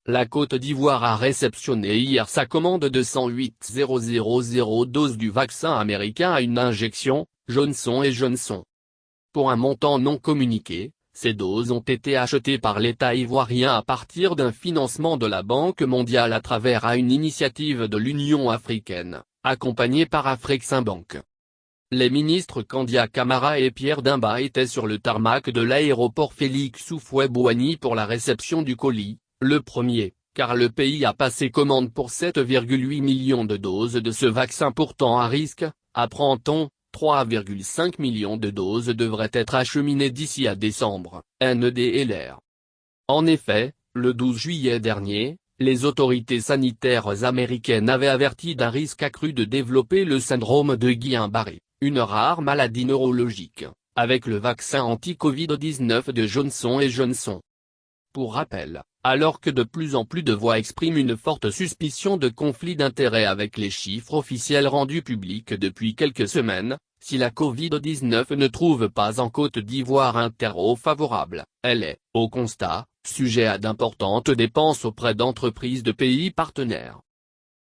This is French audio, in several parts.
La Côte d'Ivoire a réceptionné hier sa commande de 108 000 doses du vaccin américain à une injection, Johnson & Johnson. Pour un montant non communiqué, ces doses ont été achetées par l'État ivoirien à partir d'un financement de la Banque mondiale à travers une initiative de l'Union africaine, accompagnée par Afreximbank. Les ministres Kandia Camara et Pierre Dimba étaient sur le tarmac de l'aéroport Félix Houphouët-Boigny pour la réception du colis, le premier, car le pays a passé commande pour 7,8 millions de doses de ce vaccin pourtant à risque, apprend-on. 3,5 millions de doses devraient être acheminées d'ici à décembre, NDLR. En effet, le 12 juillet dernier, les autorités sanitaires américaines avaient averti d'un risque accru de développer le syndrome de Guillain-Barré, une rare maladie neurologique, avec le vaccin anti-Covid-19 de Johnson & Johnson. Pour rappel, alors que de plus en plus de voix expriment une forte suspicion de conflit d'intérêts avec les chiffres officiels rendus publics depuis quelques semaines, si la Covid-19 ne trouve pas en Côte d'Ivoire un terreau favorable, elle est, au constat, sujet à d'importantes dépenses auprès d'entreprises de pays partenaires.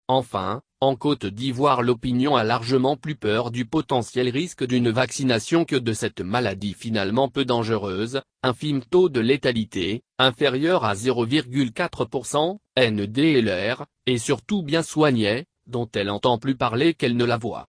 Enfin, en Côte d'Ivoire l'opinion a largement plus peur du potentiel risque d'une vaccination que de cette maladie finalement peu dangereuse, infime taux de létalité, inférieur à 0,4%, NDLR, et surtout bien soignée, dont elle entend plus parler qu'elle ne la voit.